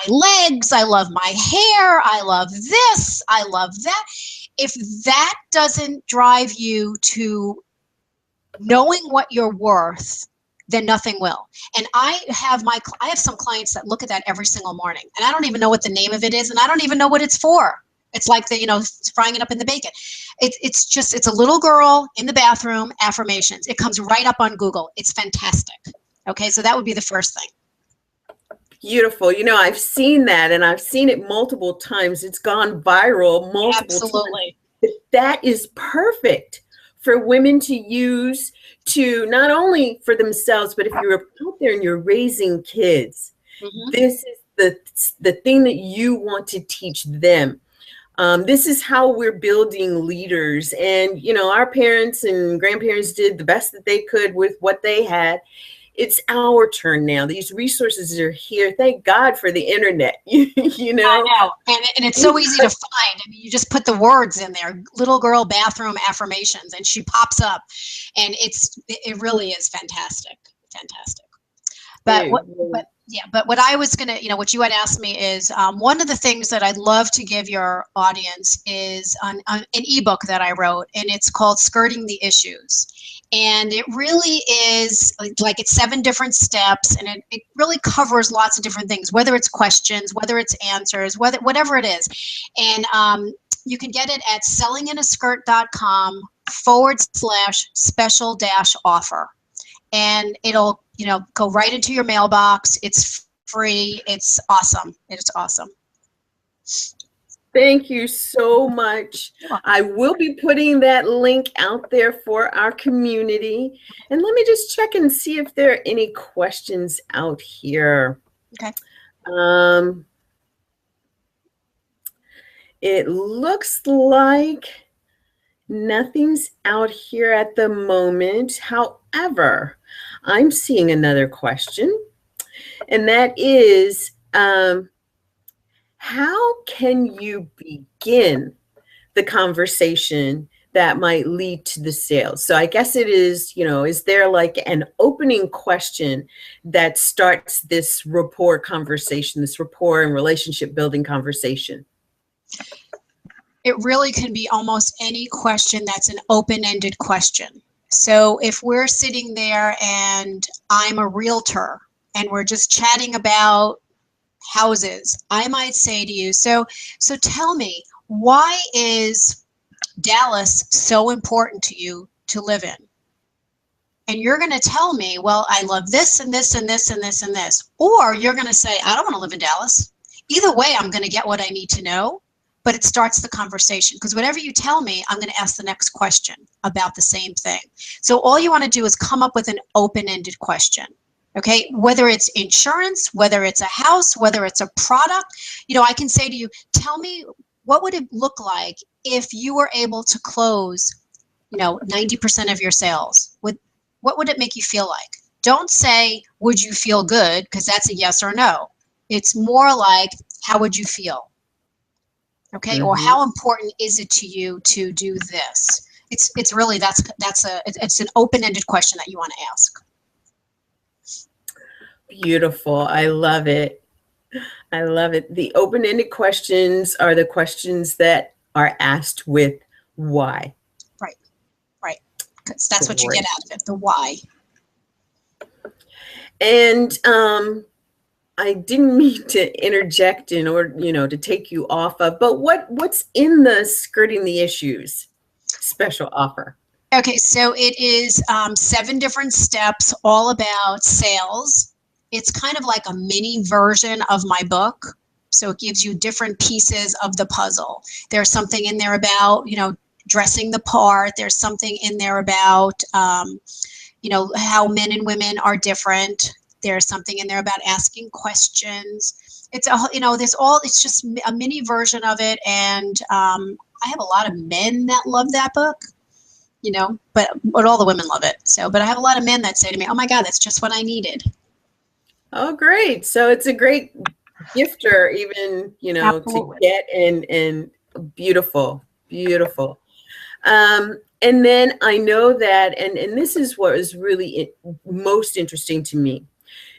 legs. I love my hair. I love this. I love that. If that doesn't drive you to knowing what you're worth, then nothing will. And I have some clients that look at that every single morning, and I don't even know what the name of it is, and I don't even know what it's for. It's like frying it up in the bacon. It's a little girl in the bathroom, affirmations. It comes right up on Google. It's fantastic. Okay, so that would be the first thing. Beautiful. I've seen that, and I've seen it multiple times. It's gone viral multiple Absolutely. times. That is perfect for women to use, to not only for themselves, but if you're out there and you're raising kids, the thing that you want to teach them. This is how we're building leaders. And, you know, our parents and grandparents did the best that they could with what they had. It's our turn now. These resources are here. Thank God for the internet, you know? I know. And it's so easy to find. I mean, you just put the words in there, little girl bathroom affirmations, and she pops up. And it really is fantastic. Fantastic. But what I was going to, you know, what you had asked me is one of the things that I'd love to give your audience is an ebook that I wrote, and it's called Skirting the Issues. And it really is like it's 7 different steps, and it really covers lots of different things, whether it's questions, whether it's answers, whatever it is. And you can get it at sellinginaskirt.com/special-offer. And it'll, you know, go right into your mailbox. It's free. It's awesome. It's awesome. Thank you so much. I will be putting that link out there for our community. And let me just check and see if there are any questions out here. Okay. It looks like nothing's out here at the moment. However, I'm seeing another question, and that is, how can you begin the conversation that might lead to the sales? So I guess it is, you know, is there like an opening question that starts this rapport conversation, this rapport and relationship building conversation? It really can be almost any question that's an open-ended question. So if we're sitting there and I'm a realtor and we're just chatting about houses, I might say to you, so tell me, why is Dallas so important to you to live in? And you're going to tell me, well, I love this and this and this and this and this. Or you're going to say, I don't want to live in Dallas. Either way, I'm going to get what I need to know. But it starts the conversation, because whatever you tell me, I'm going to ask the next question about the same thing. So all you want to do is come up with an open-ended question. Okay, whether it's insurance, whether it's a house, whether it's a product, you know, I can say to you, tell me, what would it look like if you were able to close, you know, 90% of your sales? What would it make you feel like? Don't say, would you feel good? Because that's a yes or no. It's more like, how would you feel? Okay, or how important is it to you to do this? It's really, it's an open-ended question that you want to ask. Beautiful. I love it. I love it. The open-ended questions are the questions that are asked with why. Right, right. Because that's what you get out of it, the why. And I didn't mean to interject in order, you know, to take you off of, but what's in the Skirting the Issues special offer? Okay, so it is 7 different steps all about sales. It's kind of like a mini version of my book. So it gives you different pieces of the puzzle. There's something in there about, you know, dressing the part. There's something in there about, you know, how men and women are different. There's something in there about asking questions. It's a, you know, it's just a mini version of it. And I have a lot of men that love that book, you know, but all the women love it. So, but I have a lot of men that say to me, oh my God, that's just what I needed. Oh, great. So it's a great gifter, even, you know, Absolutely. To get and beautiful, beautiful. And then I know that, and this is what is really most interesting to me.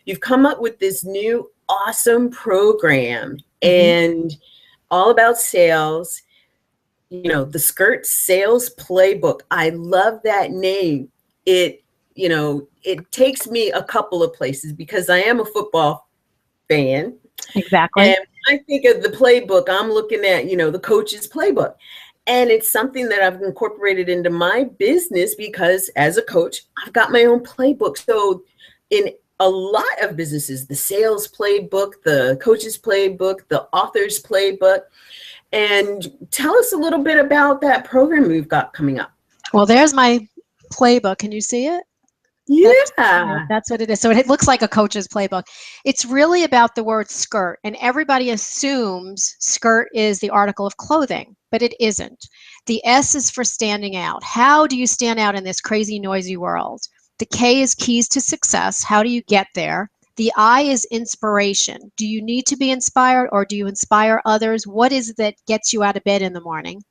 You've come up with this new awesome program and all about sales, you know, the Skirt Sales Playbook. I love that name. It, you know, it takes me a couple of places because I am a football fan. Exactly. And when I think of the playbook, I'm looking at, you know, the coach's playbook. And it's something that I've incorporated into my business because as a coach, I've got my own playbook. So in a lot of businesses, the sales playbook, the coach's playbook, the author's playbook. And tell us a little bit about that program we've got coming up. Well, there's my playbook. Can you see it? Yeah. That's what it is. So it looks like a coach's playbook. It's really about the word skirt, and everybody assumes skirt is the article of clothing, but it isn't. The S is for standing out. How do you stand out in this crazy, noisy world? The K is keys to success. How do you get there? The I is inspiration. Do you need to be inspired or do you inspire others? What is it that gets you out of bed in the morning?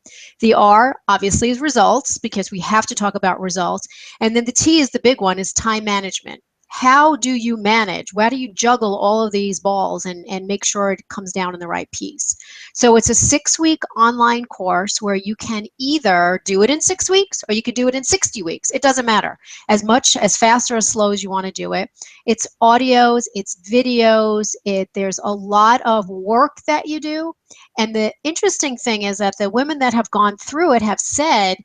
The R obviously is results because we have to talk about results. And then the T is the big one, is time management. How do you manage? How do you juggle all of these balls and make sure it comes down in the right piece? So it's a 6-week online course where you can either do it in 6 weeks or you could do it in 60 weeks. It doesn't matter. As much, as fast or as slow as you want to do it. It's audios, it's videos, there's a lot of work that you do. And the interesting thing is that the women that have gone through it have said,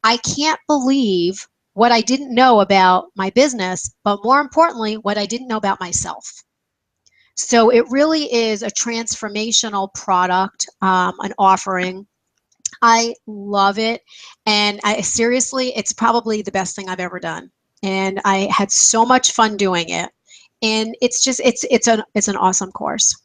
I can't believe what I didn't know about my business, but more importantly, what I didn't know about myself. So it really is a transformational product, an offering. I love it. And I seriously, it's probably the best thing I've ever done. And I had so much fun doing it. And it's just, it's an awesome course.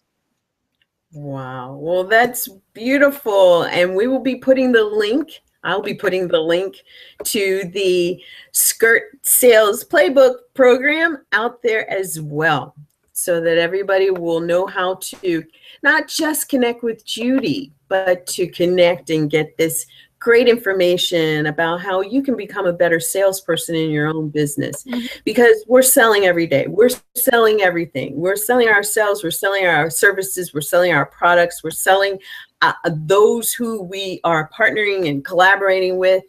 Wow. Well, that's beautiful. And we will be putting the link. I'll be putting the link to the Skirt Sales Playbook program out there as well, so that everybody will know how to not just connect with Judy, but to connect and get this great information about how you can become a better salesperson in your own business. Because we're selling every day. We're selling everything. We're selling ourselves. We're selling our services. We're selling our products. We're selling those who we are partnering and collaborating with.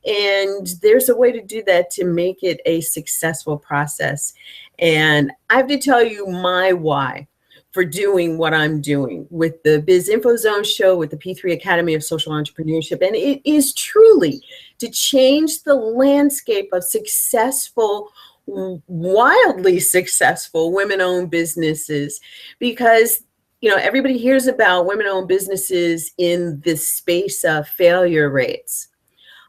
And there's a way to do that to make it a successful process. And I have to tell you my why for doing what I'm doing with the Biz Info Zone show, with the P3 Academy of Social Entrepreneurship. And it is truly to change the landscape of successful, wildly successful women-owned businesses. Because, you know, everybody hears about women-owned businesses in this space of failure rates.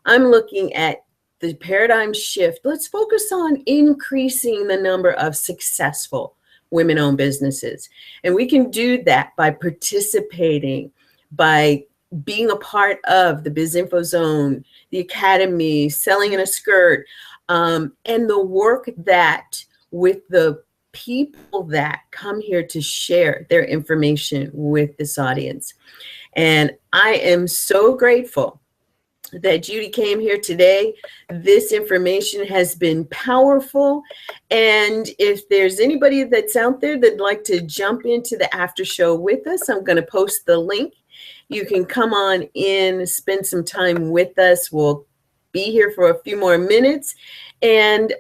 I'm looking at the paradigm shift. Let's focus on increasing the number of successful women-owned businesses. And we can do that by participating, by being a part of the Biz Info Zone, the Academy, Selling in a Skirt, and the work that with the people that come here to share their information with this audience. And I am so grateful that Judy came here today. This information has been powerful. And if there's anybody that's out there that'd like to jump into the after show with us, I'm going to post the link. You can come on in, spend some time with us. We'll be here for a few more minutes and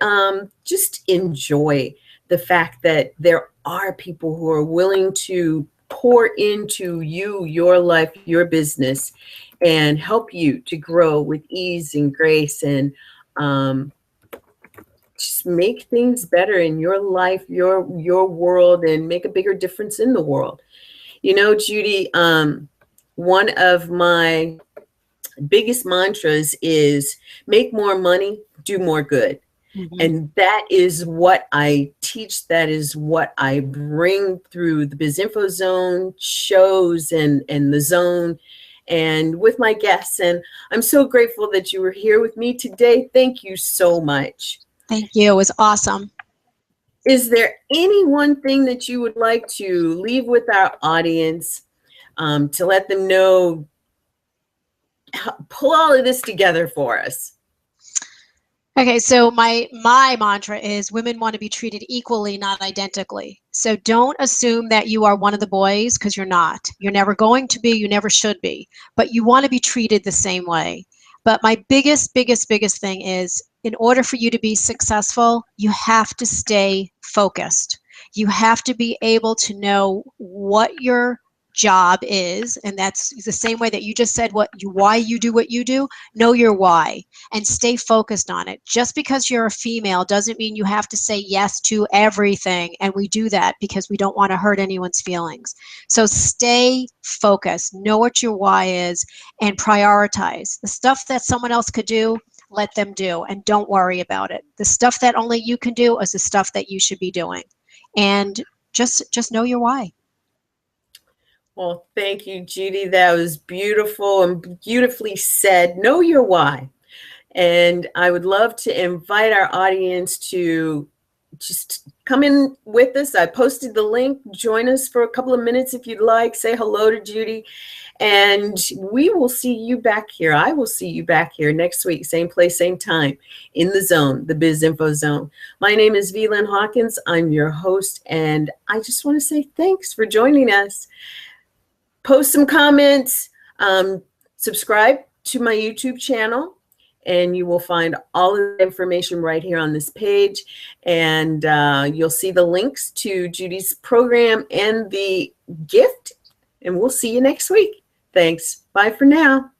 just enjoy the fact that there are people who are willing to pour into you, your life, your business, and help you to grow with ease and grace, and just make things better in your life, your world, and make a bigger difference in the world. You know, Judy, one of my biggest mantras is make more money, do more good. And that is what I teach. That is what I bring through the Biz Info Zone shows and the Zone and with my guests. And I'm so grateful that you were here with me today. Thank you so much. Thank you. It was awesome. Is there any one thing that you would like to leave with our audience to let them know, pull all of this together for us? Okay, so my mantra is women want to be treated equally, not identically. So don't assume that you are one of the boys, because you're not. You're never going to be, you never should be. But you want to be treated the same way. But my biggest thing is, in order for you to be successful, you have to stay focused. You have to be able to know what your job is, and that's the same way that you just said why you do what you do. Know your why and stay focused on it. Just because you're a female doesn't mean you have to say yes to everything, and we do that because we don't want to hurt anyone's feelings. So stay focused, know what your why is, and prioritize. The stuff that someone else could do, let them do, and don't worry about it. The stuff that only you can do is the stuff that you should be doing. And just know your why. Well, thank you, Judy. That was beautiful and beautifully said. Know your why. And I would love to invite our audience to just come in with us. I posted the link. Join us for a couple of minutes if you'd like. Say hello to Judy. And we will see you back here. I will see you back here next week, same place, same time, in the zone, the Biz Info Zone. My name is V. Hawkins. I'm your host, and I just want to say thanks for joining us. Post some comments, subscribe to my YouTube channel, and you will find all of the information right here on this page. And you'll see the links to Judy's program and the gift, and we'll see you next week. Thanks. Bye for now.